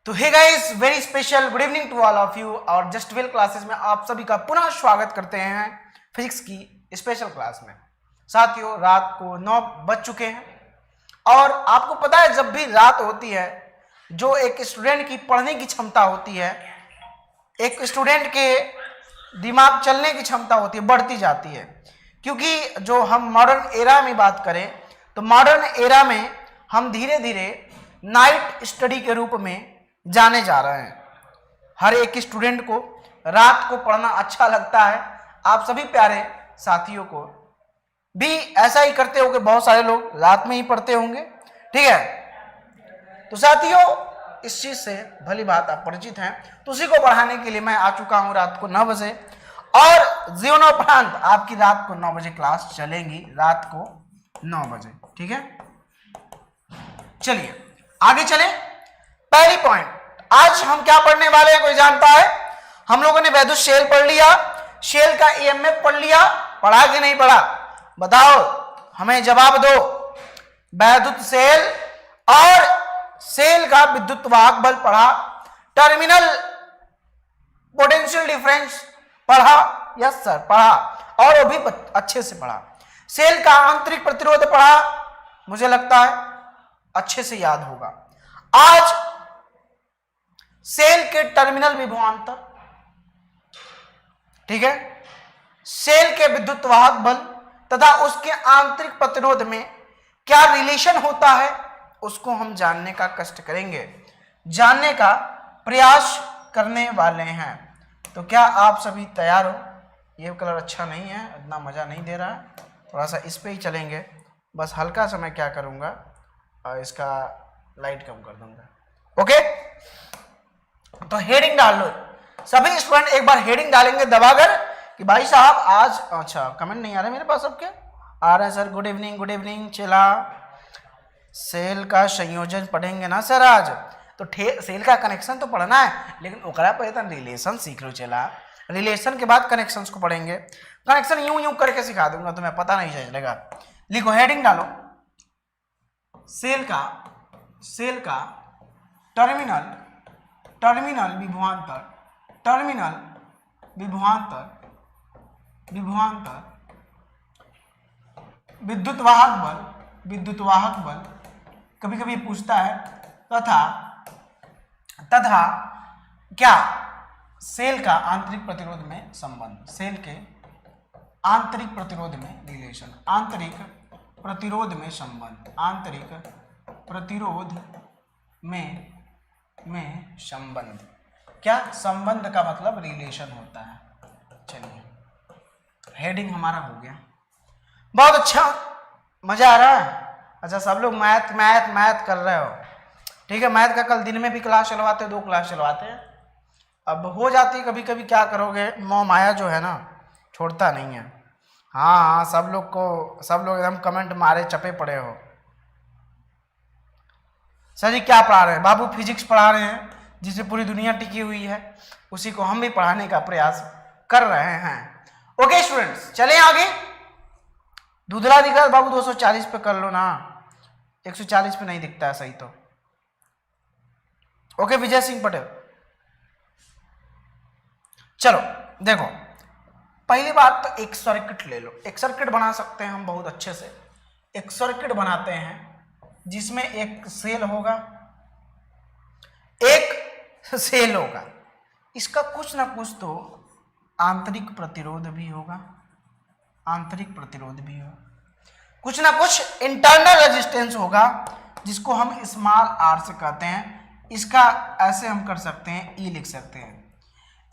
तो hey guys, very special good evening to all of you. और just well classes में आप सभी का पुनः स्वागत करते हैं फिजिक्स की स्पेशल क्लास में। साथियों, रात को 9 बज चुके हैं और आपको पता है जब भी रात होती है जो एक स्टूडेंट की पढ़ने की क्षमता होती है, एक स्टूडेंट के दिमाग चलने की क्षमता होती है, बढ़ती जाती है। क्योंकि जो हम मॉडर्न एरा में बात करें तो मॉडर्न एरा में हम धीरे धीरे नाइट स्टडी के रूप में जाने जा रहे हैं। हर एक स्टूडेंट को रात को पढ़ना अच्छा लगता है। आप सभी प्यारे साथियों को भी ऐसा ही करते होंगे, बहुत सारे लोग रात में ही पढ़ते होंगे, ठीक है। तो साथियों, इस चीज से भली बात आप परिचित हैं, तो उसी को बढ़ाने के लिए मैं आ चुका हूं रात को 9 बजे और जीवनोपरांत आपकी रात को 9 बजे क्लास चलेंगी, रात को 9 बजे, ठीक है। चलिए आगे चलें। पहली पॉइंट, आज हम क्या पढ़ने वाले हैं कोई जानता है? हम लोगों ने वैद्युत शेल पढ़ लिया, शेल का ईएमएफ पढ़ लिया, पढ़ा कि नहीं पढ़ा? बताओ, हमें जवाब दो। वैद्युत शेल और शेल का विद्युत वाहक बल पढ़ा, टर्मिनल पोटेंशियल डिफरेंस पढ़ा, यस सर पढ़ा, और वो भी अच्छे से पढ़ा। शेल का आंतरिक प्रतिरोध पढ़ा, मुझे लगता है अच्छे से याद होगा। आज सेल के टर्मिनल विभवांतर, ठीक है, सेल के विद्युत वाहक बल तथा उसके आंतरिक प्रतिरोध में क्या रिलेशन होता है उसको हम जानने का कष्ट करेंगे, जानने का प्रयास करने वाले हैं। तो क्या आप सभी तैयार हो? ये कलर अच्छा नहीं है, इतना मजा नहीं दे रहा है, थोड़ा सा इस पे ही चलेंगे। बस हल्का सा मैं क्या करूंगा, इसका लाइट कम कर दूंगा, ओके। तो हेडिंग डाल लो सभी स्टूडेंट, एक बार हेडिंग डालेंगे दबाकर कि भाई साहब आज, अच्छा कमेंट नहीं आ रहे मेरे पास, सबके आ रहे हैं सर। गुड इवनिंग चला। सेल का संयोजन पढ़ेंगे ना सर आज? तो सेल का कनेक्शन तो पढ़ना है, लेकिन ओकरा पर तो रिलेशन सीख लो चला। रिलेशन के बाद कनेक्शंस को पढ़ेंगे। कनेक्शन यूं करके सिखा दूंगा, तुम्हें पता नहीं चलेगा। लिखो, हेडिंग डालो, सेल का टर्मिनल विभवांतर विद्युत वाहक बल कभी कभी पूछता है, तथा क्या सेल का आंतरिक प्रतिरोध में संबंध, सेल के आंतरिक प्रतिरोध में रिलेशन, आंतरिक प्रतिरोध में संबंध, आंतरिक प्रतिरोध में संबंध। क्या संबंध का मतलब रिलेशन होता है। चलिए, हेडिंग हमारा हो गया, बहुत अच्छा, मजा आ रहा है। अच्छा, सब लोग मैथ कर रहे हो, ठीक है। मैथ का कल दिन में भी क्लास चलवाते हैं, 2 क्लास चलवाते हैं। अब हो जाती है कभी कभी, क्या करोगे, मोह माया जो है ना छोड़ता नहीं है। हाँ, सब लोग एकदम कमेंट मारे चपे पड़े हो। सर जी क्या पढ़ा रहे हैं? बाबू फिजिक्स पढ़ा रहे हैं, जिससे पूरी दुनिया टिकी हुई है, उसी को हम भी पढ़ाने का प्रयास कर रहे हैं। ओके स्टूडेंट्स, चलें आगे। धुंधला दिख रहा है बाबू, 240 पे कर लो ना, 140 पे नहीं दिखता है सही तो। ओके विजय सिंह पटेल, चलो देखो, पहली बात तो एक सर्किट ले लो। एक सर्किट बना सकते हैं हम बहुत अच्छे से। एक सर्किट बनाते हैं जिसमें एक सेल होगा, इसका कुछ ना कुछ तो आंतरिक प्रतिरोध भी होगा, कुछ ना कुछ इंटरनल रेजिस्टेंस होगा, जिसको हम स्मॉल आर से कहते हैं। इसका ऐसे हम कर सकते हैं, ई लिख सकते हैं।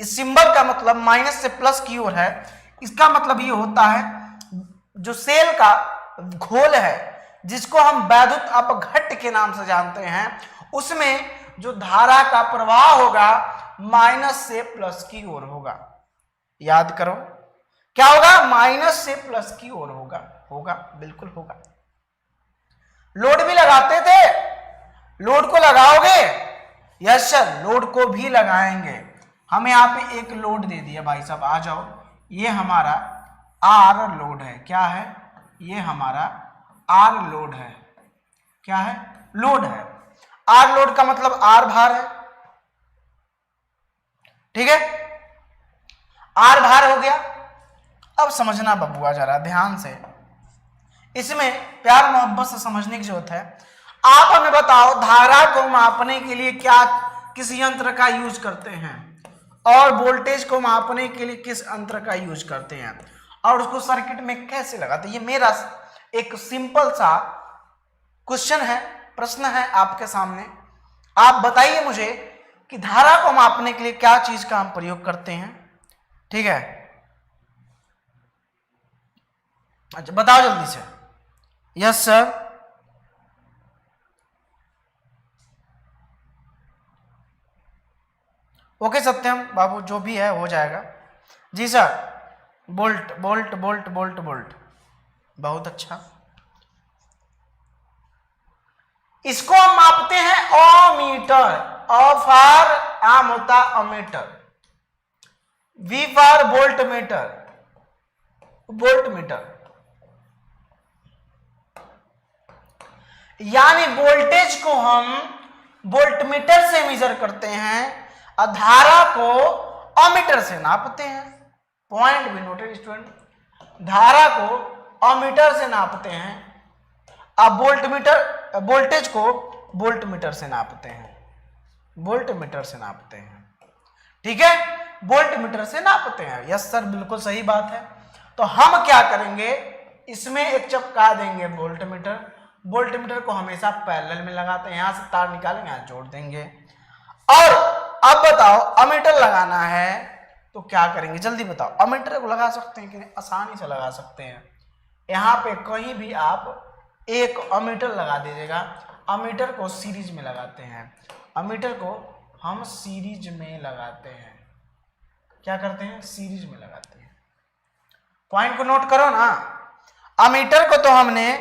इस सिंबल का मतलब माइनस से प्लस की ओर है। इसका मतलब ये होता है जो सेल का घोल है, जिसको हम वैद्युत अपघट्ट के नाम से जानते हैं, उसमें जो धारा का प्रवाह होगा माइनस से प्लस की ओर होगा। याद करो, क्या होगा? माइनस से प्लस की ओर होगा, बिल्कुल होगा। लोड भी लगाते थे, लोड को लगाओगे? यस सर, लोड को भी लगाएंगे। हम यहाँ पे एक लोड दे दिया, भाई साहब आ जाओ, ये हमारा आर लोड है। क्या है? ये हमारा आर लोड है। क्या है? लोड है। आर लोड का मतलब आर भार है, ठीक है, आर भार हो गया। अब समझना बबुआ जरा ध्यान से, इसमें प्यार मोहब्बत से समझने की जरूरत है। आप हमें बताओ धारा को मापने के लिए क्या किस यंत्र का यूज करते हैं, और वोल्टेज को मापने के लिए किस यंत्र का यूज करते हैं, और उसको सर्किट में कैसे लगाते हैं। ये मेरा एक सिंपल सा क्वेश्चन है, प्रश्न है आपके सामने। आप बताइए मुझे कि धारा को मापने के लिए क्या चीज का हम प्रयोग करते हैं। ठीक है, अच्छा बताओ जल्दी से। यस सर, ओके सत्यम बाबू, जो भी है हो जाएगा। जी sir, bolt bolt bolt bolt bolt, बहुत अच्छा। इसको हम मापते हैं ओमीटर। ओ फॉर आम होता ohmmeter, V for volt meter, volt meter. यानी वोल्टेज को हम वोल्टमीटर से मेजर करते हैं और धारा को ओमीटर से नापते हैं। पॉइंट भी नोटेड स्टूडेंट, धारा को ओमीटर से नापते हैं, अब वोल्टेज को वोल्टमीटर से नापते हैं, वोल्टमीटर से नापते हैं। ठीक है, वोल्टमीटर से नापते हैं। यस सर, बिल्कुल सही बात है। तो हम क्या करेंगे, इसमें एक चिपका देंगे वोल्टमीटर। वोल्टमीटर को हमेशा पैरेलल में लगाते हैं, यहां से तार निकालेंगे, यहां जोड़ देंगे। और अब बताओ अमीटर लगाना है तो क्या करेंगे, जल्दी बताओ। अमीटर को लगा सकते हैं कि नहीं? आसानी से लगा सकते हैं। यहां पे कहीं भी आप एक अमीटर लगा दीजिएगा। अमीटर को सीरीज में लगाते हैं, अमीटर को हम सीरीज में लगाते हैं। क्या करते हैं, सीरीज में लगाते हैं। पॉइंट को नोट करो ना, अमीटर को तो हमने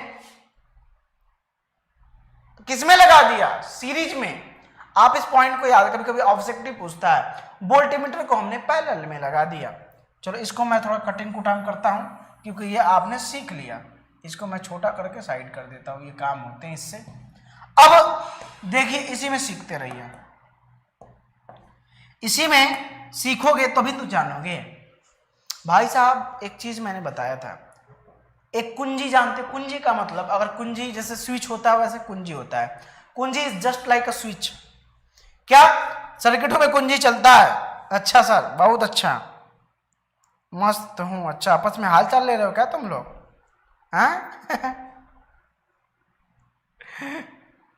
किसमें लगा दिया, सीरीज में। आप इस पॉइंट को याद, कभी कभी ऑब्जेक्टिव पूछता है। वोल्टमीटर को हमने पैरेलल में लगा दिया। चलो इसको मैं थोड़ा कटिंग कुटांग करता हूं, क्योंकि ये आपने सीख लिया। इसको मैं छोटा करके साइड कर देता हूं, ये काम होते हैं इससे। अब देखिए, इसी में सीखते रहिए, इसी में सीखोगे तभी तो जानोगे। भाई साहब एक चीज मैंने बताया था, एक कुंजी जानते, कुंजी का मतलब, अगर कुंजी जैसे स्विच होता है वैसे कुंजी होता है। कुंजी is just like a switch. क्या सर्किटों में कुंजी चलता है? अच्छा सर, बहुत अच्छा, मस्त हूं। अच्छा, आपस में हाल चाल ले रहे हो क्या तुम लोग? हाँ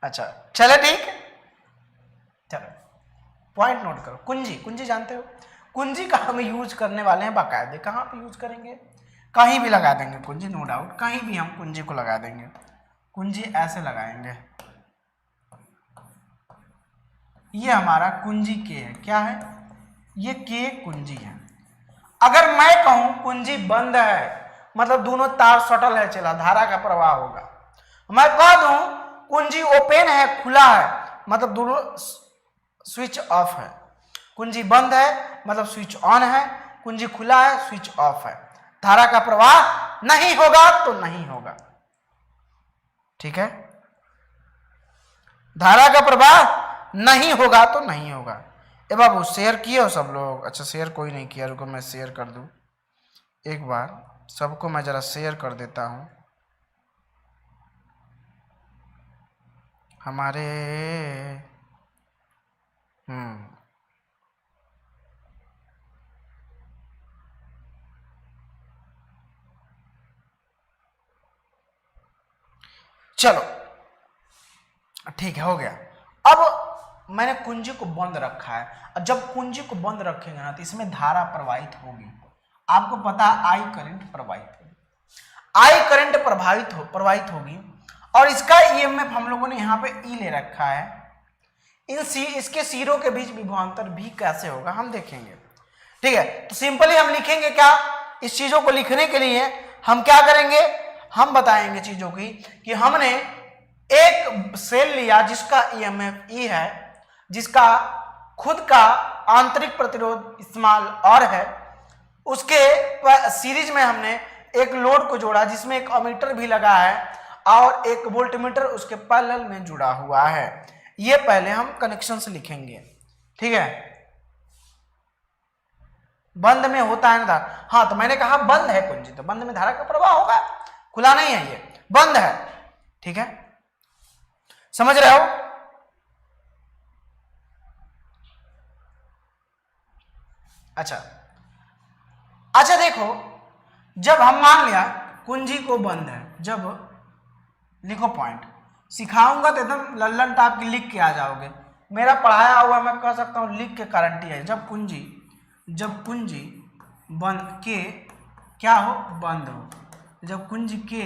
अच्छा चले, ठीक, चलो पॉइंट नोट करो। कुंजी, कुंजी जानते हो? कुंजी का हम यूज करने वाले हैं बाकायदे। कहाँ पे यूज करेंगे? कहीं भी लगा देंगे कुंजी, नो डाउट, कहीं भी हम कुंजी को लगा देंगे। कुंजी ऐसे लगाएंगे, ये हमारा कुंजी के है। क्या है ये? के कुंजी है। अगर मैं कहूं कुंजी बंद है, मतलब दोनों तार सटल है, चला धारा का प्रवाह होगा। मैं कह दूं कुंजी ओपन है, खुला है, मतलब दोनों स्विच ऑफ है। कुंजी बंद है मतलब स्विच ऑन है, कुंजी खुला है स्विच ऑफ है। धारा का प्रवाह नहीं होगा तो नहीं होगा। ठीक है, धारा का प्रवाह नहीं होगा तो नहीं होगा। ए बाबू शेयर किए हो सब लोग? अच्छा शेयर कोई नहीं किया, रुको मैं शेयर कर दूं एक बार, सबको मैं जरा शेयर कर देता हूं। हमारे चलो ठीक है, हो गया। अब मैंने कुंजी को बंद रखा है, और जब कुंजी को बंद रखेंगे ना तो इसमें धारा प्रवाहित होगी। आपको पता है आई करंट प्रवाहित होगी, आई करंट प्रवाहित होगी। और इसका ईएमएफ हम लोगों ने यहाँ पे ई ले रखा है। इसके सिरों के बीच विभवांतर भी कैसे होगा हम देखेंगे। ठीक है, तो सिंपली हम लिखेंगे क्या, इस चीजों को लिखने के लिए हम क्या करेंगे, हम बताएंगे चीजों की कि हमने एक सेल लिया जिसका ईएमएफ ई है, जिसका खुद का आंतरिक प्रतिरोध इस्तेमाल और है। उसके सीरीज में हमने एक लोड को जोड़ा जिसमें एक अमीटर भी लगा है और एक वोल्टमीटर उसके पैरेलल में जुड़ा हुआ है। ये पहले हम कनेक्शन से लिखेंगे। ठीक है, बंद में होता है ना धारा। हाँ, तो मैंने कहा बंद है कुंजी, तो बंद में धारा का प्रवाह होगा, खुला नहीं है, ये बंद है। ठीक है, समझ रहे हो? अच्छा देखो, जब हम मान लिया कुंजी को बंद है, जब लिखो पॉइंट, सिखाऊंगा तो एकदम लल्लन टाप की लिख के आ जाओगे। मेरा पढ़ाया हुआ मैं कह सकता हूं लिख के गारंटी है। जब कुंजी बंद के क्या हो, बंद हो, जब कुंजी के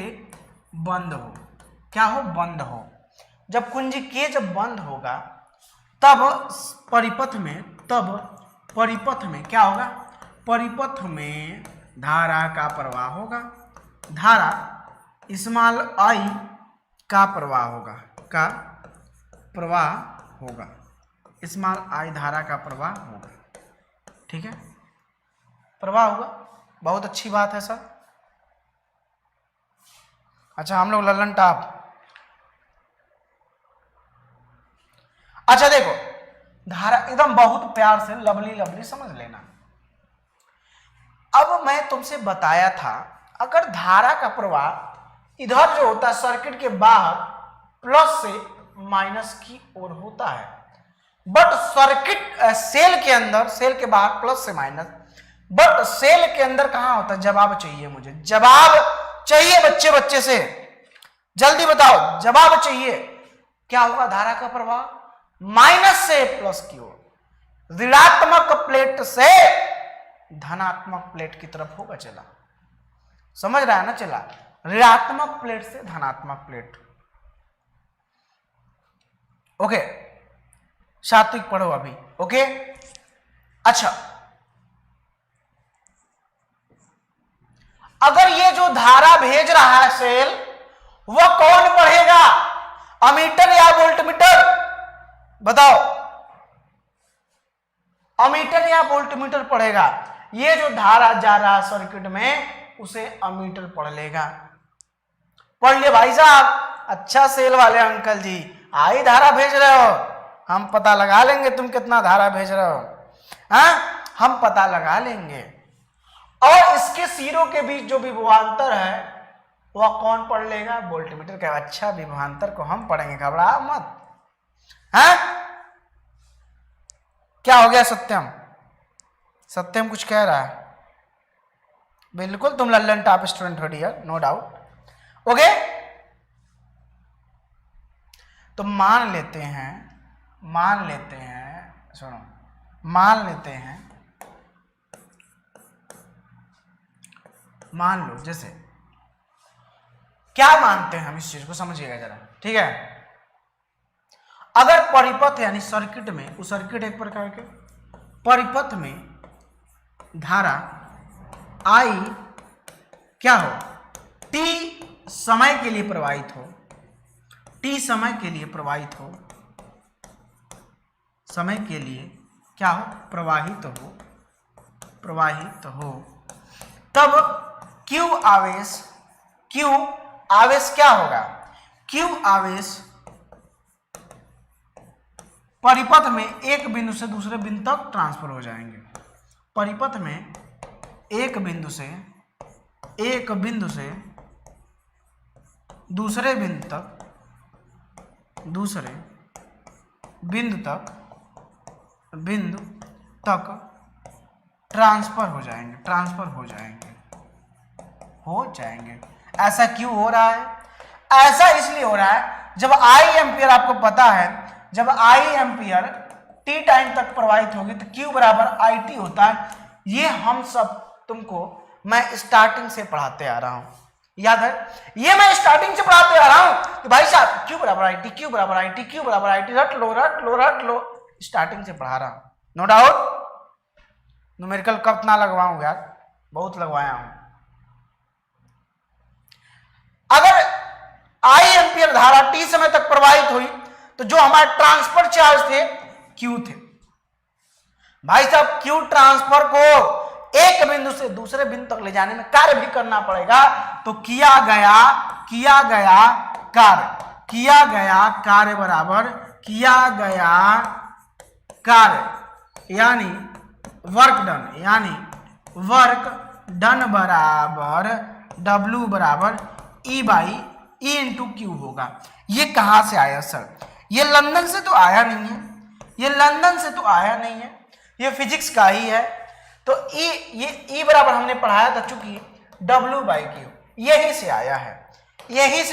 बंद हो, क्या हो, बंद हो। जब कुंजी के जब बंद होगा तब परिपथ में क्या होगा, परिपथ में धारा का प्रवाह होगा, धारा स्मॉल आई का प्रवाह होगा, स्मॉल आई धारा का प्रवाह होगा। ठीक है, प्रवाह होगा, बहुत अच्छी बात है सर। अच्छा, हम लोग लल्लन टाप। अच्छा देखो, धारा एकदम बहुत प्यार से लवली समझ लेना। अब मैं तुमसे बताया था, अगर धारा का प्रवाह इधर जो होता है सर्किट के बाहर प्लस से माइनस की ओर होता है, बट सर्किट सेल के अंदर, सेल के बाहर प्लस से माइनस, बट सेल के अंदर कहां होता है, जवाब चाहिए मुझे, जवाब चाहिए बच्चे से, जल्दी बताओ, जवाब चाहिए। क्या होगा धारा का प्रवाह, माइनस से प्लस की ओर, ऋणात्मक प्लेट से धनात्मक प्लेट की तरफ होगा। चला, समझ रहा है ना? चला, ऋणात्मक प्लेट से धनात्मक प्लेट। ओके, सात्विक पढ़ो अभी। ओके, अच्छा, अगर ये जो धारा भेज रहा है सेल, वह कौन पढ़ेगा, अमीटर या वोल्टमीटर? बताओ, अमीटर या वोल्टमीटर पढ़ेगा? ये जो धारा जा रहा है सर्किट में, उसे अमीटर पढ़ लेगा। पढ़ लिए भाई साहब, अच्छा सेल वाले अंकल जी, आई धारा भेज रहे हो, हम पता लगा लेंगे तुम कितना धारा भेज रहे हो, हाँ, हम पता लगा लेंगे। और इसके सिरों के बीच जो विभवांतर है वह कौन पढ़ लेगा, वोल्टमीटर का। अच्छा, विभवांतर को हम पढ़ेंगे, घबरा मत। हाँ, क्या हो गया सत्यम? सत्यम कुछ कह रहा है? बिल्कुल, तुम लल्लन टॉप स्टूडेंट हो डियर, नो डाउट। ओके, तो मान लेते हैं, सुनो, मान लो, जैसे क्या मानते हैं हम, इस चीज को समझिएगा जरा। ठीक है, अगर परिपथ यानी सर्किट में, उस सर्किट एक प्रकार के परिपथ में धारा आई क्या हो, टी समय के लिए प्रवाहित हो, टी समय के लिए प्रवाहित हो, समय के लिए क्या हो, प्रवाहित हो, तब क्यू आवेश क्या होगा, क्यू आवेश परिपथ में एक बिंदु से दूसरे बिंदु तक ट्रांसफर हो जाएंगे। परिपथ में एक बिंदु से दूसरे बिंदु तक ट्रांसफर हो जाएंगे। ऐसा क्यों हो रहा है? ऐसा इसलिए हो रहा है, जब आई एम्पियर, आपको पता है, जब आई एम्पियर टी टाइम तक प्रवाहित होगी तो क्यू बराबर आई टी होता है। ये हम सब तुमको मैं स्टार्टिंग से पढ़ाते आ रहा हूं, याद है? ये मैं स्टार्टिंग से पढ़ाते आ रहा हूं कि भाई साहब क्यू बराबर आई टी, क्यू बराबर आई टी, क्यू बराबर आई टी, रट लो, स्टार्टिंग से पढ़ा रहा हूं, नो डाउट। न्यूमेरिकल कब ना लगवाऊं यार, बहुत लगवाया हूं। अगर आई एम्पियर धारा टी समय तक प्रवाहित हुई तो जो हमारे ट्रांसफर चार्ज थे क्यू थे। भाई साहब, क्यू ट्रांसफर को एक बिंदु से दूसरे बिंदु तक ले जाने में कार्य भी करना पड़ेगा, तो किया गया कार्य बराबर किया गया कार्य यानी वर्क डन, यानी वर्क डन बराबर W बराबर E by E into Q होगा। ये कहां से आया सर? ये लंदन से तो आया नहीं है, ये लंदन से तो आया नहीं है, ये फिजिक्स का ही है। तो ये E बराबर हमने पढ़ाया था, चूंकि W बाई क्यू यही से आया है, यही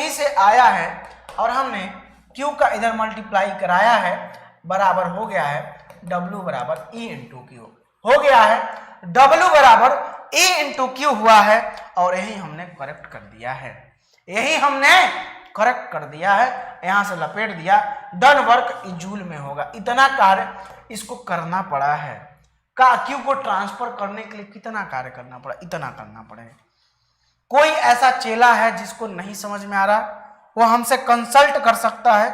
से आया है, और हमने Q का इधर मल्टीप्लाई कराया है, बराबर हो गया है W बराबर E इंटू क्यू हो गया है, W बराबर E इंटू क्यू हुआ है, और यही हमने करेक्ट कर दिया है, यहां से लपेट दिया। डन वर्क जूल में होगा। इतना कार्य इसको करना पड़ा है, क्यू को ट्रांसफर करने के लिए कितना कार्य करना पड़ा, इतना करना पड़ेगा। कोई ऐसा चेला है जिसको नहीं समझ में आ रहा, वो हमसे कंसल्ट कर सकता है।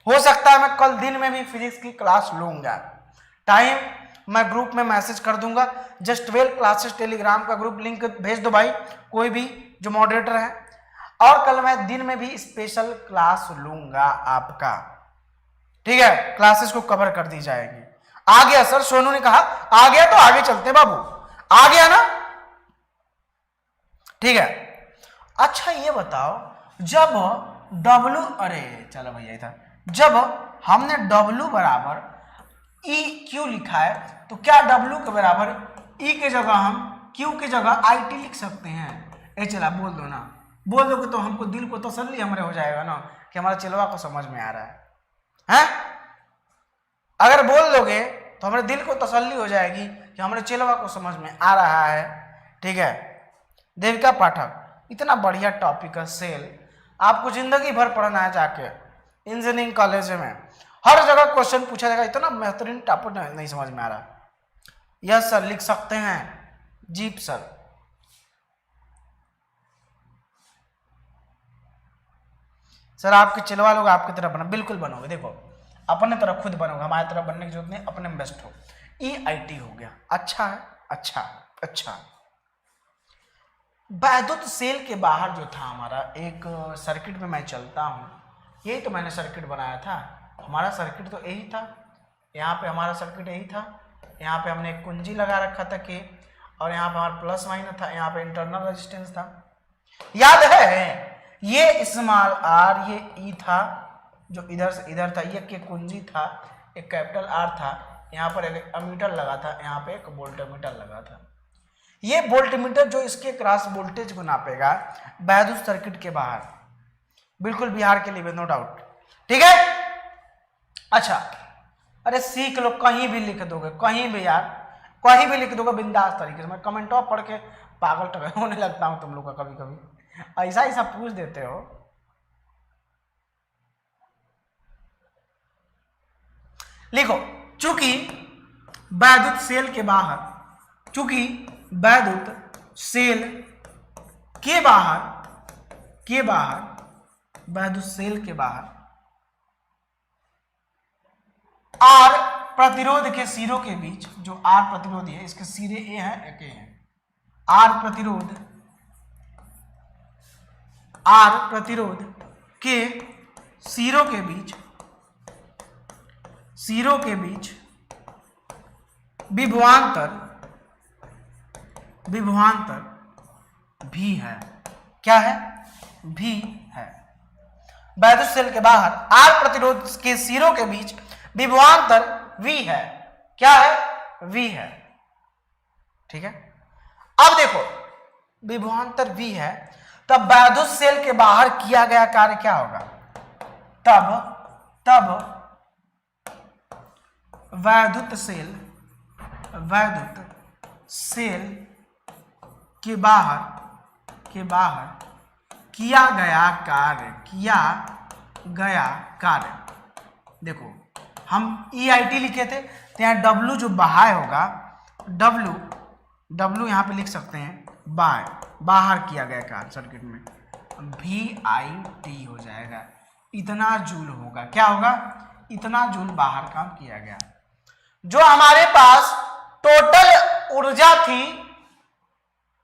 हो सकता है मैं कल दिन में भी फिजिक्स की क्लास लूंगा। टाइम मैं ग्रुप में मैसेज कर दूंगा, जस्ट 12 क्लासेस टेलीग्राम का ग्रुप लिंक भेज दो भाई, कोई भी जो मॉडरेटर है, और कल मैं दिन में भी स्पेशल क्लास लूंगा आपका, ठीक है। क्लासेस को कवर कर दी जाएगी। आ गया सर? सोनू ने कहा आ गया, तो आगे चलते बाबू, आ गया ना, ठीक है। अच्छा ये बताओ, जब W, अरे चलो भैया था, जब हमने W बराबर E Q लिखा है, तो क्या W के बराबर E के जगह हम Q की जगह IT लिख सकते हैं? ए चला बोल दो ना, बोल दोगे तो हमको दिल को तसल्ली हमारे हो जाएगा ना, कि हमारा चिलवा को समझ में आ रहा है। अगर बोल दोगे तो हमारे दिल को तसल्ली हो जाएगी कि हमारे चिलवा को समझ में आ रहा है, ठीक है। देविका पाठक, इतना बढ़िया टॉपिक है सेल, आपको जिंदगी भर पढ़ना है जाके इंजीनियरिंग कॉलेज में, हर जगह क्वेश्चन पूछा जाएगा। इतना बेहतरीन टॉपिक नहीं समझ में आ रहा। यस सर लिख सकते हैं, जीप सर। सर आपके चिलवा लोग आपकी तरह बना, बिल्कुल बनोगे, देखो अपने तरह खुद बनोगे, हमारी तरह बनने की जरूरत नहीं, अपने में बेस्ट हो। EIT हो गया, अच्छा है, अच्छा। वैद्युत सेल के बाहर जो था हमारा एक सर्किट में मैं चलता हूँ, यही तो मैंने सर्किट बनाया था, हमारा सर्किट तो यही था, यहाँ पे हमारा सर्किट यही था, यहाँ पे हमने एक कुंजी लगा रखा था के, और यहाँ पे हमारा प्लस माइनस था, यहाँ पे इंटरनल रेजिस्टेंस था, याद है? ये स्मॉल r, ये E था जो इधर से इधर था, ये के कुंजी था, एक कैपिटल R था, यहाँ पर एक एमीटर लगा था, यहाँ पे एक वोल्टमीटर लगा था। ये वोल्टमीटर जो इसके क्रॉस वोल्टेज को नापेगा वैद्युत सर्किट के बाहर, बिल्कुल बिहार के लिए नो डाउट, ठीक है। अच्छा, अरे सीख लो, कहीं भी लिख दोगे, कहीं भी यार, कहीं भी लिख दोगे बिंदास तरीके से। मैं कमेंटों पढ़ के पागल होने लगता हूं तुम लोग का, कभी कभी ऐसा पूछ देते हो। लिखो, चूंकि वैद्युत सेल के बाहर, चूंकि वैद्युत सेल के बाहर, वैद्युत सेल के बाहर R प्रतिरोध के सिरों के बीच, जो R प्रतिरोध है, इसके सिरे A है, एक A है, R प्रतिरोध के सिरों के बीच विभवांतर भी है। क्या है? भी है। वैद्युत सेल के बाहर R प्रतिरोध के सिरों के बीच विभवांतर V है। क्या है? V है, ठीक है। अब देखो, विभवांतर V है, तब वैद्युत सेल के बाहर किया गया कार्य क्या होगा? तब वैद्युत सेल के बाहर किया गया कार्य, देखो हम EIT लिखे थे, तो यहाँ W जो बाहर होगा, W यहाँ पे लिख सकते हैं बाहर किया गया कार्य सर्किट में, VIT हो जाएगा, इतना जूल होगा। क्या होगा? इतना जूल बाहर काम किया गया। जो हमारे पास टोटल ऊर्जा थी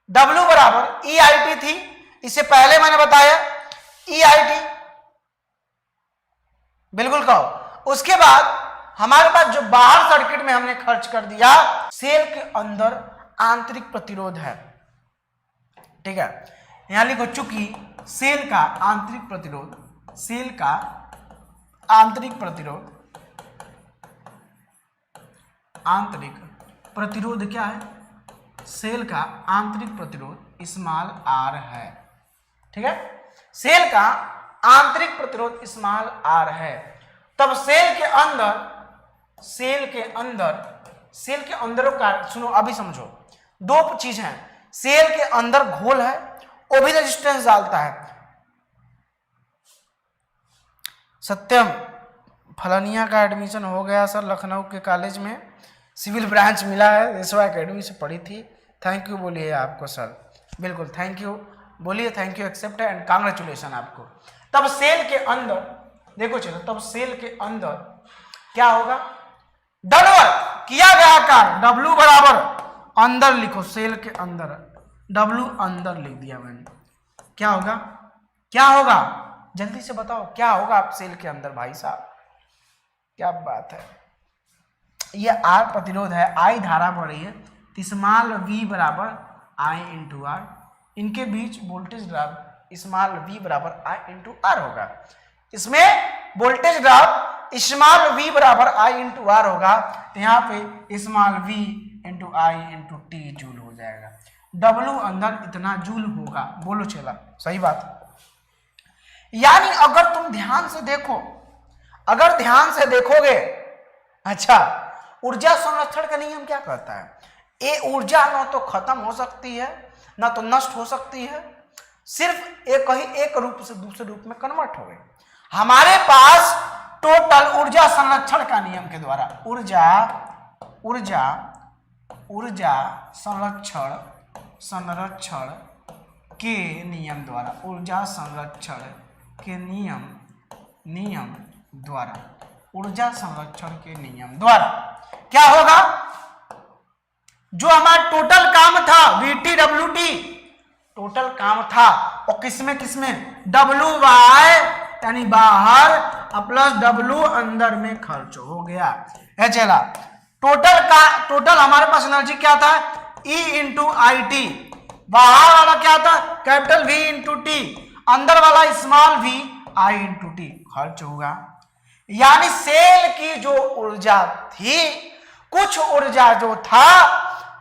W बराबर EIT थी, इससे पहले मैंने बताया EIT, बिल्कुल कहो। उसके बाद हमारे पास जो बाहर सर्किट में हमने खर्च कर दिया, सेल के अंदर आंतरिक प्रतिरोध है, ठीक है। यहां लिखो चूंकि सेल का आंतरिक प्रतिरोध, सेल का आंतरिक प्रतिरोध, आंतरिक प्रतिरोध क्या है, सेल का आंतरिक प्रतिरोध स्मॉल r है, ठीक है। सेल का आंतरिक प्रतिरोध स्मॉल r है, तब सेल के अंदर, सेल के अंदर का, सुनो अभी समझो, दो चीज है, सेल के अंदर घोल है, वो भी रेजिस्टेंस डालता है। सत्यम, फलानिया का एडमिशन हो गया सर लखनऊ के कॉलेज में, सिविल ब्रांच मिला है, रेशवा एकेडमी से पढ़ी थी, थैंक यू बोलिए आपको सर, बिल्कुल थैंक यू बोलिए, thank you accept and congratulation आपको। तब सेल के अंदर देखो, चलो तब सेल के अंदर क्या होगा, डबल किया गया कार्य, W बराबर अंदर लिखो, सेल के अंदर W अंदर लिख दिया मैंने, क्या होगा, क्या होगा जल्दी से बताओ क्या होगा आप सेल के अंदर, भाई साहब क्या बात है। ये R प्रतिरोध है, I धारा बढ़ रही है, तो स्मॉल v बराबर I इंटू R, इनके बीच वोल्टेज ड्रॉप स्मॉल v बराबर I इंटू R होगा, इसमें वोल्टेज ड्रॉप स्मॉल v बराबर I इंटू R होगा, तो यहाँ पे small v into I into t joule हो जाएगा, W अंदर इतना जूल होगा, बोलो चला सही बात। यानी अगर तुम ध्यान से देखो, अगर ध्यान से देखोगे, अच्छा ऊर्जा संरक्षण का नियम क्या कहता है, ये ऊर्जा न तो खत्म हो सकती है न तो नष्ट हो सकती है, सिर्फ एक रूप से दूसरे रूप में कन्वर्ट हो गई। हमारे पास टोटल ऊर्जा संरक्षण का नियम के द्वारा, ऊर्जा संरक्षण के नियम द्वारा, ऊर्जा संरक्षण के नियम द्वारा, ऊर्जा संरक्षण के नियम द्वारा क्या होगा, जो हमारा टोटल काम था VT/WT, टोटल काम था और किसमें WY यानी बाहर प्लस W अंदर में खर्च हो गया है। चला टोटल हमारे पास एनर्जी क्या था, E इंटू IT, बाहर वाला क्या था कैपिटल V इंटू T, अंदर वाला small v I into T खर्च होगा। यानी सेल की जो ऊर्जा थी, कुछ ऊर्जा जो था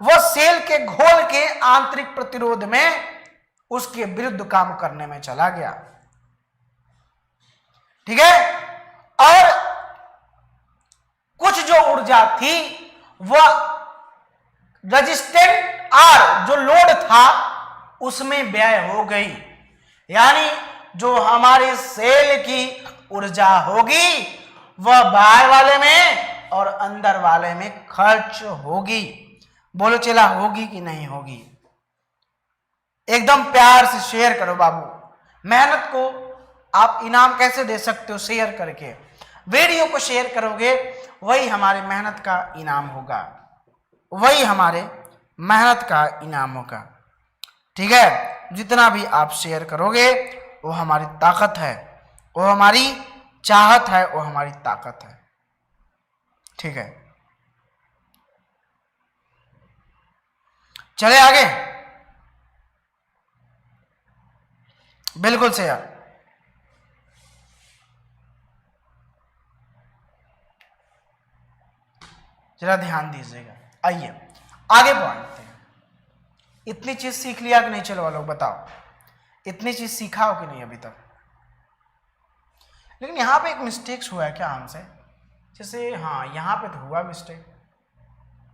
वह सेल के घोल के आंतरिक प्रतिरोध में उसके विरुद्ध काम करने में चला गया, ठीक है, और कुछ जो ऊर्जा थी वह रेजिस्टेंट R जो लोड था उसमें व्यय हो गई। यानी जो हमारे सेल की ऊर्जा होगी वह बाहर वाले में और अंदर वाले में खर्च होगी। बोलो चला होगी कि नहीं होगी, एकदम प्यार से शेयर करो बाबू। मेहनत को आप इनाम कैसे दे सकते हो, शेयर करके, वीडियो को शेयर करोगे वही हमारे मेहनत का इनाम होगा, वही हमारे मेहनत का इनाम होगा, ठीक है। जितना भी आप शेयर करोगे वो हमारी ताकत है, वो हमारी चाहत है, वो हमारी ताकत है, ठीक है। चले आगे, बिल्कुल से यार, जरा ध्यान दीजिएगा। आइए आगे बढ़ते हैं। इतनी चीज सीख लिया कि नहीं, चलो लोग बताओ इतनी चीज सीखा हो कि नहीं अभी तक। लेकिन यहां पे एक मिस्टेक्स हुआ है क्या हमसे, जैसे हाँ यहाँ पे तो हुआ मिस्टेक।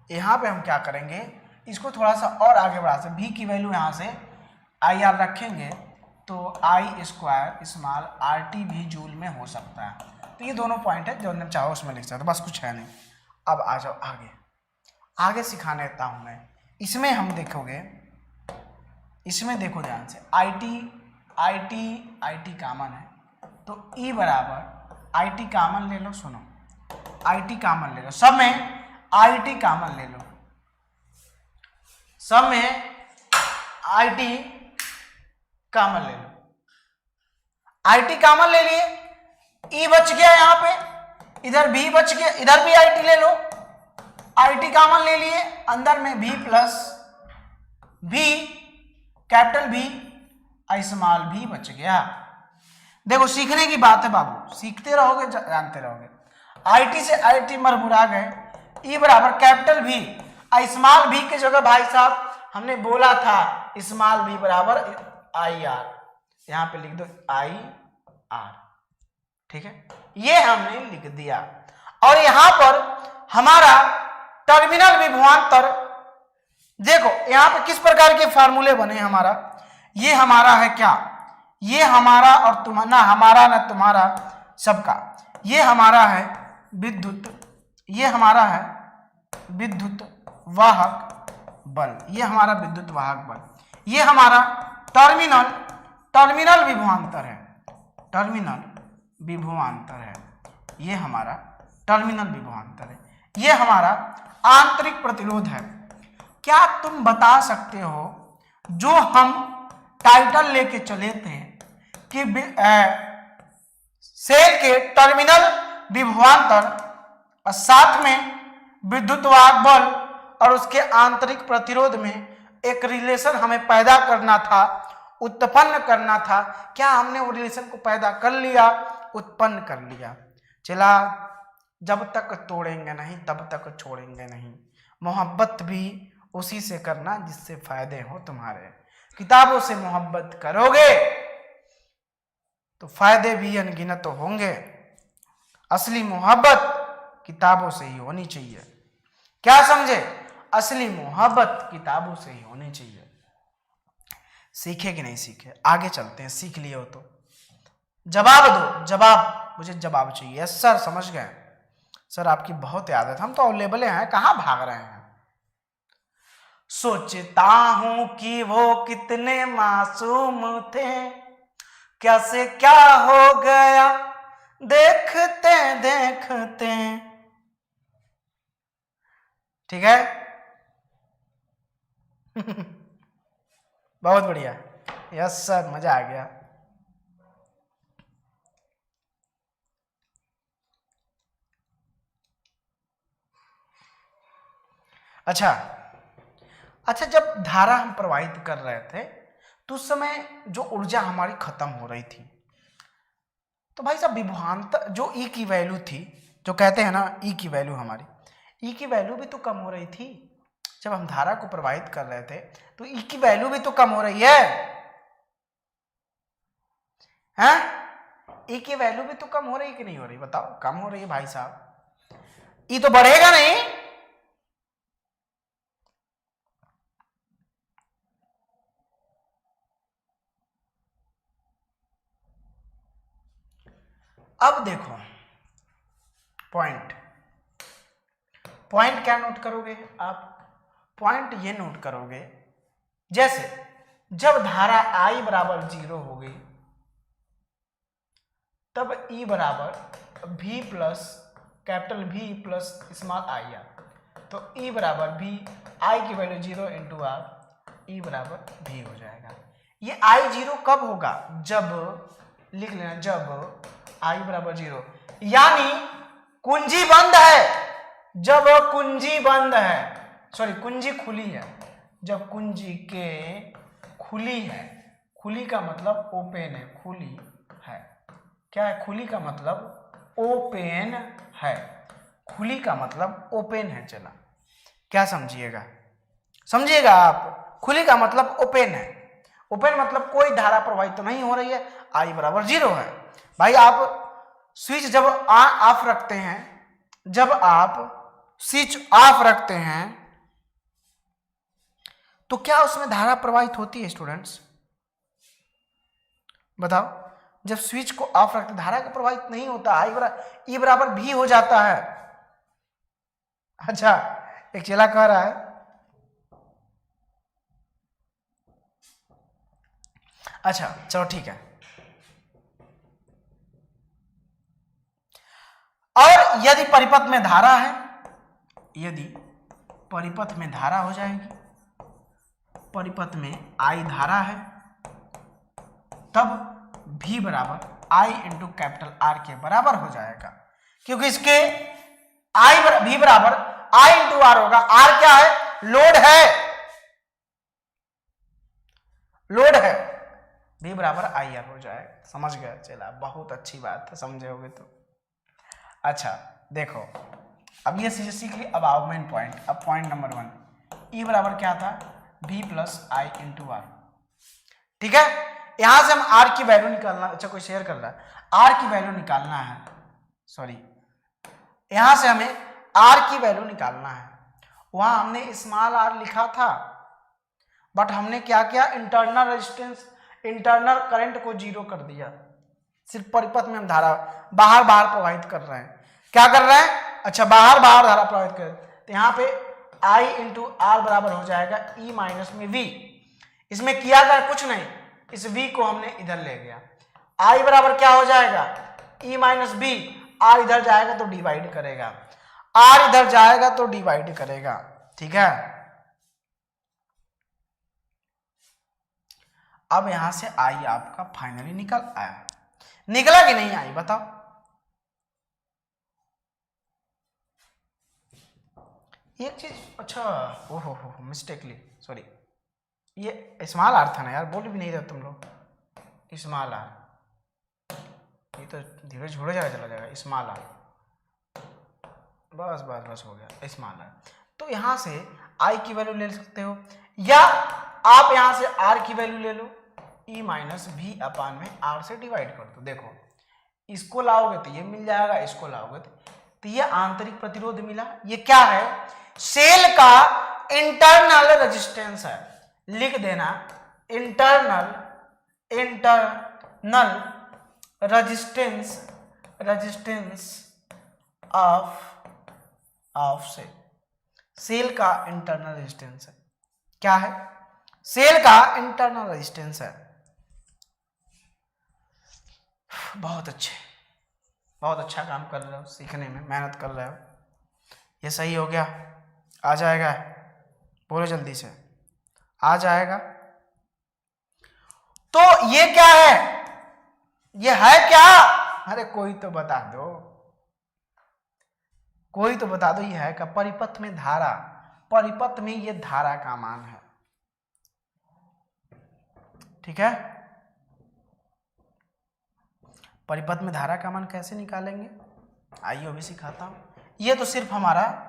यहाँ पे हम क्या करेंगे, इसको थोड़ा सा और आगे बढ़ा सकते, v की वैल्यू यहाँ से IR रखेंगे तो I स्क्वायर स्मॉल RT भी जूल में हो सकता है। तो ये दोनों पॉइंट है, जो हम चाहो उसमें लिख सकते, बस कुछ है नहीं। अब आ जाओ आगे सिखाने देता हूँ मैं। इसमें हम देखोगे, इसमें देखो ध्यान से, IT कॉमन है तो E बराबर IT कॉमन ले लो, सुनो IT कॉमन ले लो, सब में IT कॉमन ले लो, सब में IT कॉमन ले लो। IT कॉमन ले लिए, E बच गया यहाँ पे, इधर भी बच गया, इधर भी आई टी ले लो, आई टी कॉमन ले लिए, अंदर में भी प्लस भी कैपिटल भी आई स्मॉल भी बच गया। देखो सीखने की बात है बाबू, सीखते रहोगे जानते रहोगे। आई टी से आई टी मरमुरा गए, ई बराबर कैपिटल भी आई स्मॉल भी की जगह भाई साहब हमने बोला था स्मॉल भी बराबर आई आर, यहां पे लिख दो आई आर, ठीक है, ये हमने लिख दिया। और यहां पर हमारा टर्मिनल विभवांतर, देखो यहां पे किस प्रकार के फार्मूले बने हमारा, ये हमारा है क्या, ये हमारा और तुम्हारा, ना हमारा ना तुम्हारा सबका, ये हमारा है विद्युत, ये हमारा है विद्युत वाहक बल, ये हमारा विद्युत वाहक बल, ये हमारा टर्मिनल विभवांतर है, टर्मिनल विभवांतर है, ये हमारा टर्मिनल विभवांतर है, ये हमारा आंतरिक प्रतिरोध है। क्या तुम बता सकते हो जो हम टाइटल लेके चले थे कि सेल के टर्मिनल विभवांतर और साथ में विद्युत वाहक बल और उसके आंतरिक प्रतिरोध में एक रिलेशन हमें पैदा करना था, उत्पन्न करना था, क्या हमने वो रिलेशन को पैदा कर लिया, उत्पन्न कर लिया। चला, जब तक तोड़ेंगे नहीं तब तक छोड़ेंगे नहीं, मोहब्बत भी उसी से करना जिससे फायदे हो तुम्हारे, किताबों से मोहब्बत करोगे तो फायदे भी अनगिनत होंगे, असली मोहब्बत किताबों से ही होनी चाहिए। क्या समझे, असली मोहब्बत किताबों से ही होनी चाहिए। सीखे कि नहीं सीखे, आगे चलते हैं, सीख लिए हो तो जवाब दो, जवाब, मुझे जवाब चाहिए। यस सर, समझ गए सर, आपकी बहुत आदत, हम तो अवेलेबल हैं, कहां भाग रहे हैं। सोचता हूं कि वो कितने मासूम थे, कैसे क्या हो गया देखते देखते, ठीक है बहुत बढ़िया, यस सर, मजा आ गया। अच्छा, जब धारा हम प्रवाहित कर रहे थे तो उस समय जो ऊर्जा हमारी खत्म हो रही थी, तो भाई साहब विभवांतर जो ई की वैल्यू थी, जो कहते हैं ना ई की वैल्यू, हमारी ई की वैल्यू भी तो कम हो रही थी। जब हम धारा को प्रवाहित कर रहे थे तो ई की वैल्यू भी तो कम हो रही है, हैं? ई की वैल्यू भी तो कम हो रही कि नहीं हो रही, बताओ। कम हो रही है भाई साहब, ई तो बढ़ेगा नहीं। अब देखो पॉइंट क्या नोट करोगे आप, पॉइंट ये नोट करोगे, जैसे जब धारा I बराबर 0 होगी तब E बराबर V plus capital V plus small I R, तो E बराबर V, I की वैल्यू 0 इंटू आर, E बराबर V हो जाएगा। ये I 0 कब होगा, जब लिख लेना, जब I बराबर 0, यानी कुंजी बंद है, जब कुंजी बंद है, सॉरी कुंजी खुली है, जब कुंजी के खुली है, खुली का मतलब ओपन है, खुली है, क्या है, खुली का मतलब ओपन है, खुली का मतलब ओपन है। चला, क्या समझिएगा, समझिएगा आप, खुली का मतलब ओपन है, ओपन मतलब कोई धारा प्रवाहित तो नहीं हो रही है, I बराबर 0 है। भाई आप स्विच जब ऑफ रखते हैं, जब आप स्विच ऑफ रखते हैं तो क्या उसमें धारा प्रवाहित होती है स्टूडेंट्स, बताओ। जब स्विच को ऑफ रखते धारा का प्रवाहित नहीं होता, ई बराबर भी हो जाता है। अच्छा, एक चेला कह रहा है, अच्छा चलो ठीक है, और यदि परिपथ में धारा है, यदि परिपथ में धारा हो जाएगी, परिपथ में I धारा है, तब V बराबर I इंटू कैपिटल R के बराबर हो जाएगा। क्योंकि इसके V बराबर I इंटू आर होगा। आर क्या है? लोड है, लोड है। V बराबर आई आर हो जाएगा। समझ गए? चला, बहुत अच्छी बात है, समझे होगे तो। अच्छा देखो, अब ये सीख ली। अब आओ मेन पॉइंट। अब पॉइंट नंबर 1, E बराबर क्या था? V plus I into R. ठीक है, यहां से हम R की वैल्यू निकालना। अच्छा कोई शेयर कर रहा है, R की वैल्यू निकालना है, सॉरी, यहां से हमें R की वैल्यू निकालना है। वहां हमने स्मॉल r लिखा था, बट हमने क्या किया? इंटरनल रेजिस्टेंस, इंटरनल करंट को जीरो कर दिया। सिर्फ परिपथ में हम धारा बाहर प्रवाहित कर रहे हैं। क्या कर रहे हैं? अच्छा, बाहर धारा प्रवाहित कर, तो यहाँ पे I इंटू आर बराबर हो जाएगा E माइनस में V। इसमें किया गया कुछ नहीं, इस V को हमने इधर ले गया। I बराबर क्या हो जाएगा? E minus B। R इधर जाएगा तो डिवाइड करेगा, R इधर जाएगा तो डिवाइड करेगा। ठीक है, अब यहां से I आपका फाइनली निकल आया। निकला कि नहीं आई बताओ? एक चीज, अच्छा ओहो हो मिस्टेकली, सॉरी, ये स्मॉल आर था ना यार, बोल भी नहीं रहे तुम लोग। स्मॉल आर, ये तो धीरे झोड़े जाएगा, चला जाएगा। स्मॉल आर, बस बस बस हो गया स्मॉल आर। तो यहां से आई की वैल्यू ले सकते हो, या आप यहां से आर की वैल्यू ले लो, ई माइनस भी अपान में आर से डिवाइड कर दो। देखो, इसको लाओगे तो ये मिल जाएगा, इसको लाओगे तो ये आंतरिक प्रतिरोध मिला। ये क्या है? सेल का इंटरनल रेजिस्टेंस है। लिख देना, इंटरनल रेजिस्टेंस ऑफ सेल का इंटरनल रेजिस्टेंस है। क्या है? सेल का इंटरनल रेजिस्टेंस है। बहुत अच्छे, बहुत अच्छा काम कर रहे हो, सीखने में मेहनत कर रहे हो। ये सही हो गया, आ जाएगा, बोलो जल्दी से, आ जाएगा। तो ये क्या है? ये है क्या? अरे कोई तो बता दो, कोई तो बता दो, ये है क्या? परिपथ में धारा, परिपथ में ये धारा का मान है। ठीक है, परिपथ में धारा का मान कैसे निकालेंगे, आइए अभी सिखाता हूं। ये तो सिर्फ हमारा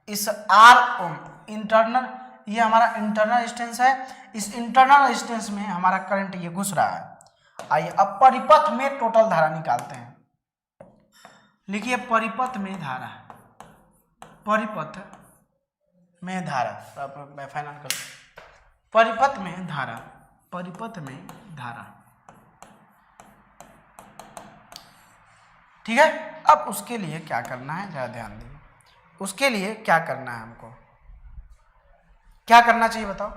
इस आर ओम इंटरनल, ये हमारा इंटरनल रेजिस्टेंस है। इस इंटरनल रेजिस्टेंस में हमारा करंट ये घुस रहा है। आइए अब परिपथ में टोटल धारा निकालते हैं। लिखिए परिपथ में धारा, परिपथ में धारा, मैं फाइनल कर, परिपथ में धारा, परिपथ में धारा। ठीक है, अब उसके लिए क्या करना है जरा ध्यान दीजिए। उसके लिए क्या करना है, हमको क्या करना चाहिए बताओ?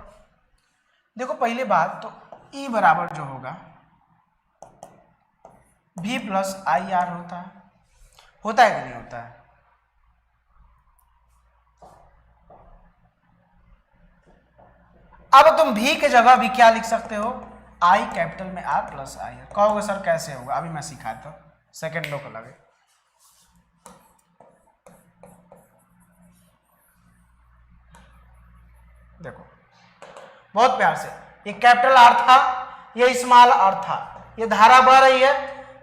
देखो पहली बात तो E बराबर जो होगा V प्लस आई आर होता है कि नहीं होता है? अब तुम V के जगह भी क्या लिख सकते हो? I कैपिटल में R प्लस आई आर। कहोगे सर कैसे होगा? अभी मैं सिखाता हूं, सेकेंडों को लगे। देखो बहुत प्यार से, ये कैपिटल आर था, ये स्मॉल आर था, ये धारा बह रही है,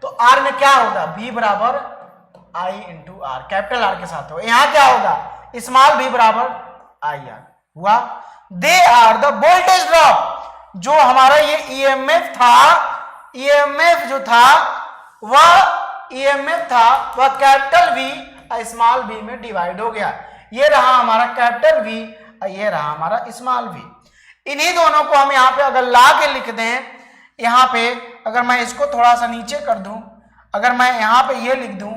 तो आर में क्या होगा? V बराबर I into R, capital R के साथ होगा। यहां क्या होगा? स्मॉल v बराबर आई आर हुआ। They are the voltage drop, जो हमारा ये ईएमएफ था, ईएमएफ जो था वह ईएमएफ था वह कैपिटल V स्मॉल v में डिवाइड हो गया। ये रहा हमारा कैपिटल V, ये रहा हमारा स्मॉल v। इन्हीं दोनों को हम यहाँ पे अगर ला के लिख दें, यहाँ पे अगर मैं इसको थोड़ा सा नीचे कर दूं, अगर मैं यहाँ पे ये लिख दूं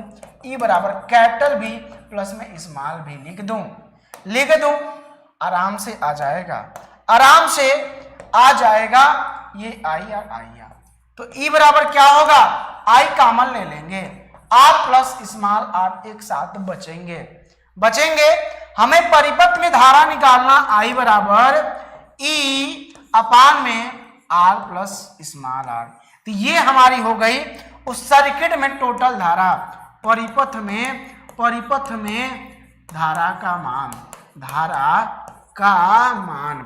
E बराबर कैपिटल V प्लस में स्मॉल v लिख दूं, आराम से आ जाएगा, आराम से आ जाएगा। ये आई आर, तो E बराबर क्या होगा? I कॉमन ले लेंगे, R प्लस स्मॉल r एक साथ बचेंगे। हमें परिपथ में धारा निकालना, I बराबर E अपान में R प्लस स्मॉल r। तो ये हमारी हो गई उस सर्किट में टोटल धारा। परिपथ में धारा का मान,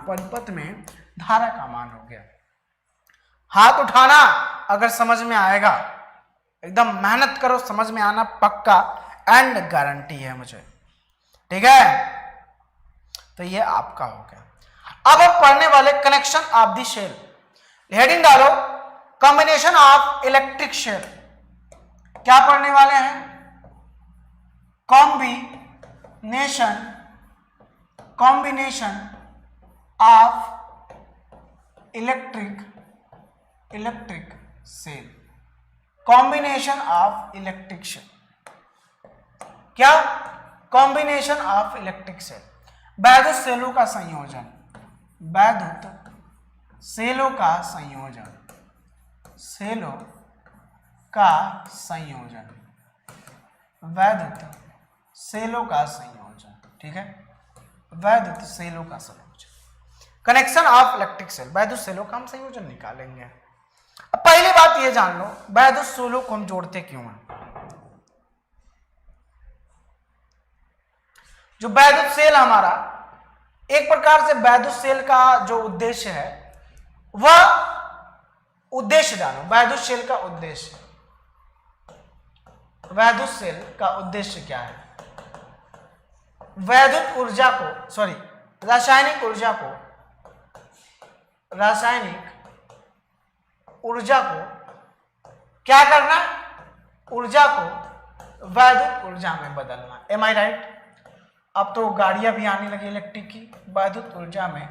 परिपथ में धारा का मान हो गया। हाथ उठाना अगर समझ में आएगा, एकदम मेहनत करो, समझ में आना पक्का एंड गारंटी है मुझे, ठीक है। तो ये आपका हो गया। अब हम पढ़ने वाले connection of the shell. Heading डालो कॉम्बिनेशन ऑफ इलेक्ट्रिक शेल। क्या पढ़ने वाले हैं? Combination of electric cell. Combination of electric shell. क्या? कॉम्बिनेशन ऑफ इलेक्ट्रिक सेल, वैद्युत सेलों का संयोजन, वैद्युत सेलों का संयोजन, वैद्युत सेलों का संयोजन, ठीक है, वैद्युत सेलों का संयोजन। कनेक्शन ऑफ इलेक्ट्रिक सेल, वैद्युत सेलों का हम संयोजन निकालेंगे। अब पहली बात ये जान लो, वैद्युत सेलों को हम जोड़ते क्यों हैं? जो वैद्युत सेल हमारा, एक प्रकार से वैद्युत सेल का जो उद्देश्य है वह उद्देश्य जानो। वैद्युत सेल का उद्देश्य, वैद्युत सेल का उद्देश्य क्या है? वैद्युत ऊर्जा को, सॉरी, रासायनिक ऊर्जा को क्या करना? ऊर्जा को वैद्युत ऊर्जा में बदलना। एम आई राइट? अब तो गाड़ियां भी आने लगी इलेक्ट्रिक की, वैद्युत ऊर्जा में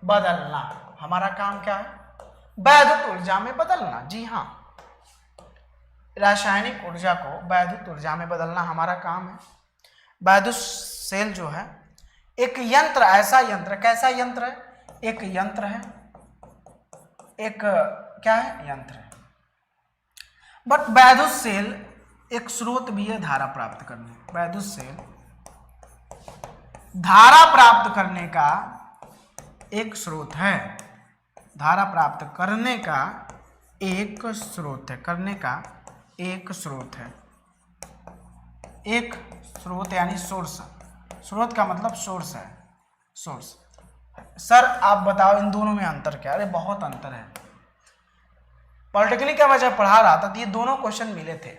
बदलना हमारा काम क्या है? वैद्युत ऊर्जा में बदलना। जी हाँ, रासायनिक ऊर्जा को वैद्युत ऊर्जा में बदलना हमारा काम है। वैद्युत सेल जो है एक यंत्र, ऐसा यंत्र, कैसा यंत्र है? एक यंत्र है, एक क्या है? यंत्र है। बट वैद्युत सेल एक स्रोत भी है धारा प्राप्त करने। वैद्युत सेल धारा प्राप्त करने का एक स्रोत है, धारा प्राप्त करने का एक स्रोत है, एक स्रोत यानी सोर्स। स्रोत का मतलब सोर्स है, सोर्स। सर आप बताओ इन दोनों में अंतर क्या? अरे बहुत अंतर है। पॉलिटेक्निक का मैं जब पढ़ा रहा था तो ये दोनों क्वेश्चन मिले थे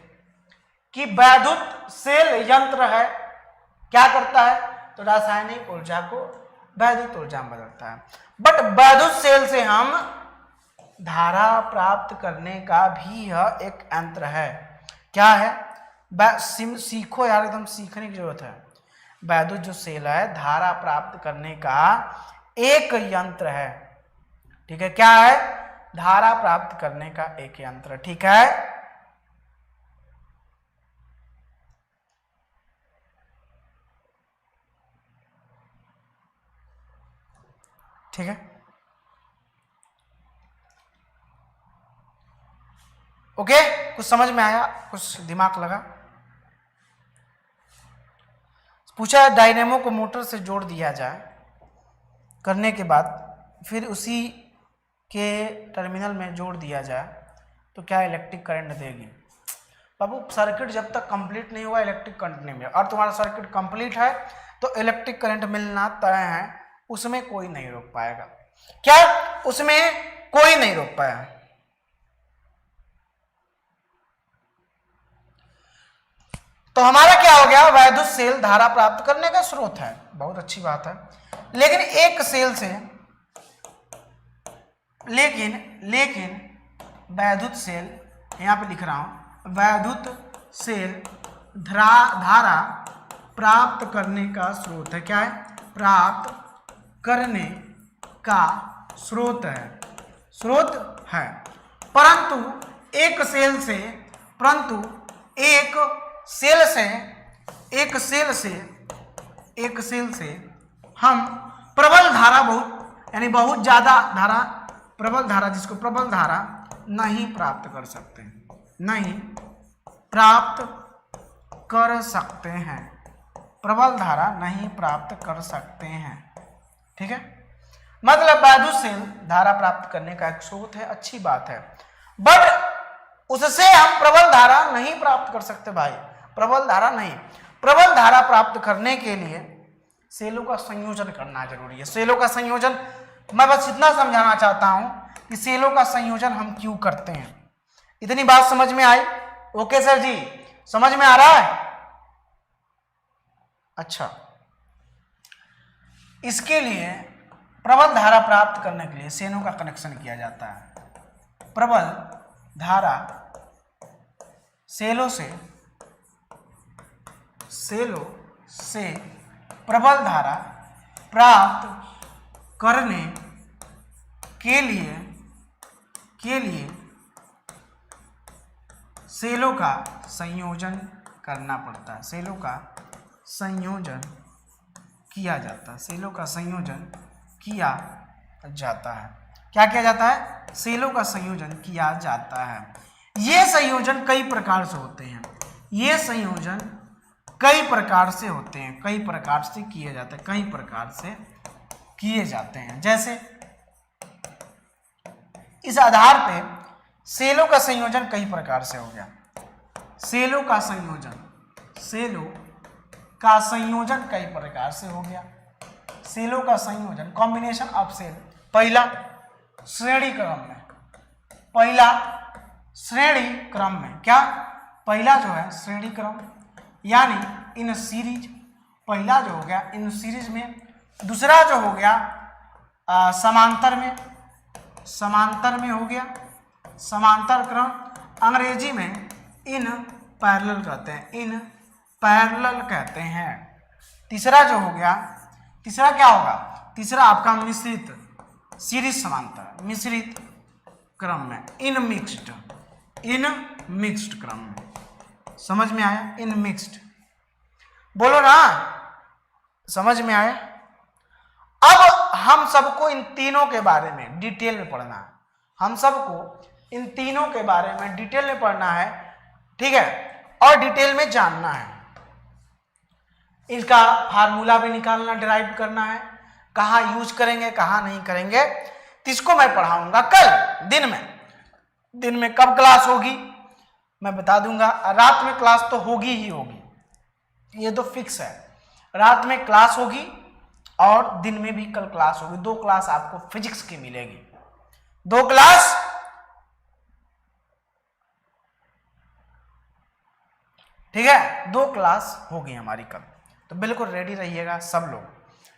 कि वैद्युत सेल यंत्र है, क्या करता है? तो रासायनिक ऊर्जा को वैद्युत ऊर्जा में बदलता है। बट वैद्युत सेल से हम धारा प्राप्त करने का भी यह एक यंत्र है। क्या है? सीखो यार, एकदम सीखने की जरूरत है। वैद्युत जो सेल है धारा प्राप्त करने का एक यंत्र है, ठीक है। क्या है? धारा प्राप्त करने का एक यंत्र, ठीक है। ठीक है, ओके, कुछ समझ में आया? कुछ दिमाग लगा? पूछा है डायनेमो को मोटर से जोड़ दिया जाए, करने के बाद फिर उसी के टर्मिनल में जोड़ दिया जाए तो क्या इलेक्ट्रिक करंट देगी? बाबू सर्किट जब तक कंप्लीट नहीं हुआ इलेक्ट्रिक करंट नहीं मिलेगा, और तुम्हारा सर्किट कंप्लीट है तो इलेक्ट्रिक करंट मिलना तय है, उसमें कोई नहीं रोक पाएगा। क्या? उसमें कोई नहीं रोक पाया। तो हमारा क्या हो गया? वैद्युत सेल धारा प्राप्त करने का स्रोत है, बहुत अच्छी बात है। लेकिन एक सेल से, लेकिन वैद्युत सेल, यहां पे लिख रहा हूं, वैद्युत सेल धारा प्राप्त करने का स्रोत है। क्या है? प्राप्त करने का स्रोत है। परंतु एक सेल से हम प्रबल धारा, बहुत ज्यादा धारा, प्रबल धारा, जिसको प्रबल धारा नहीं प्राप्त कर सकते, प्रबल धारा नहीं प्राप्त कर सकते हैं, ठीक है। मतलब वैद्युत सेल धारा प्राप्त करने का एक स्रोत है, अच्छी बात है, बट उससे हम प्रबल धारा नहीं प्राप्त कर सकते भाई। प्रबल धारा नहीं। प्रबल धारा प्राप्त करने के लिए सेलों का संयोजन करना जरूरी है। सेलों का संयोजन, मैं बस इतना समझाना चाहता हूं कि सेलों का संयोजन हम क्यों करते हैं। इतनी बात समझ में आई? ओके सर जी, समझ में आ रहा है? अच्छा, इसके लिए प्रबल धारा प्राप्त करने के लिए सेलों का कनेक्शन किया जाता है। प्रबल धारा सेलों से प्रबल धारा प्राप्त करने के लिए सेलों का संयोजन करना पड़ता है। सेलों का संयोजन किया जाता है। सेलों का संयोजन किया जाता है। क्या किया जाता है? सेलों का संयोजन किया जाता है। ये संयोजन कई प्रकार से होते हैं। ये संयोजन कई प्रकार से होते हैं, कई प्रकार से किए जाते हैं, कई प्रकार से किए जाते हैं। जैसे इस आधार पे सेलों का संयोजन कई प्रकार से हो गया। सेलों का संयोजन कई प्रकार से हो गया। सेलों का संयोजन, कॉम्बिनेशन ऑफ सेल। पहला श्रेणी क्रम में क्या? पहला जो है श्रेणी क्रम यानी इन सीरीज, पहला जो हो गया इन सीरीज में। दूसरा जो हो गया समांतर में हो गया, समांतर क्रम। अंग्रेजी में इन पैरेलल कहते हैं। तीसरा जो हो गया, तीसरा क्या होगा? तीसरा आपका मिश्रित, सीरीज समांतर, मिश्रित क्रम में, इन मिक्स्ड क्रम में। समझ में आया? इन मिक्स्ड, बोलो ना, समझ में आया? अब हम सबको इन तीनों के बारे में डिटेल में पढ़ना है। हम सबको इन तीनों के बारे में डिटेल में पढ़ना है, ठीक है, और डिटेल में जानना है। इसका फार्मूला भी निकालना, डिराइव करना है, कहाँ यूज करेंगे कहाँ नहीं करेंगे, तो इसको मैं पढ़ाऊंगा कल दिन में। कब क्लास होगी मैं बता दूंगा। रात में क्लास तो होगी ही होगी, ये तो फिक्स है। रात में क्लास होगी और दिन में भी कल क्लास होगी। 2 क्लास आपको फिजिक्स की मिलेगी, 2 क्लास। ठीक है, 2 क्लास होगी हमारी कल, तो बिल्कुल रेडी रहिएगा सब लोग।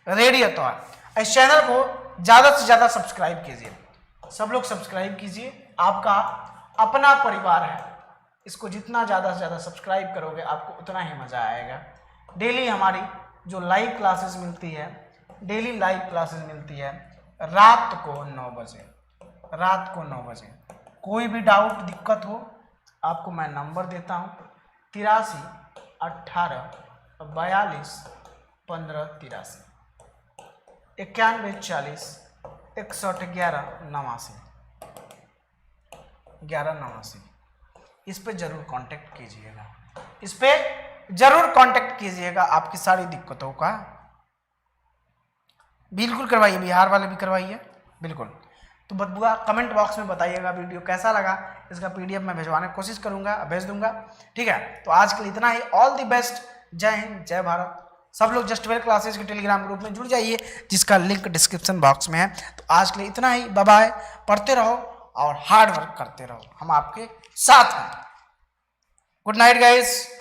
रेडी है तो इस चैनल को ज्यादा से ज्यादा सब्सक्राइब कीजिए, सब लोग सब्सक्राइब कीजिए। आपका अपना परिवार है, इसको जितना ज्यादा से ज्यादा सब्सक्राइब करोगे आपको उतना ही मजा आएगा। डेली हमारी जो लाइव क्लासेस मिलती है, डेली लाइव क्लासेस मिलती है रात को 9 बजे। कोई भी डाउट दिक्कत हो आपको मैं नंबर देता हूँ 83 18 42 15 83 91 40 61 11 89। इस पे जरूर कांटेक्ट कीजिएगा, आपकी सारी दिक्कतों का बिल्कुल करवाइए। बिहार वाले भी करवाइए बिल्कुल। तो बदबुआ कमेंट बॉक्स में बताइएगा वीडियो कैसा लगा। इसका PDF मैं भिजवाने की कोशिश करूंगा, भेज दूंगा, ठीक है। तो आज के लिए इतना ही। All the best. जय हिंद, जय भारत। सब लोग जस्ट वेल क्लासेस के टेलीग्राम ग्रुप में जुड़ जाइए, जिसका लिंक डिस्क्रिप्शन बॉक्स में है। तो आज के लिए इतना ही। Bye bye. पढ़ते रहो और हार्ड वर्क करते रहो, हम आपके साथ हैं। Good night guys.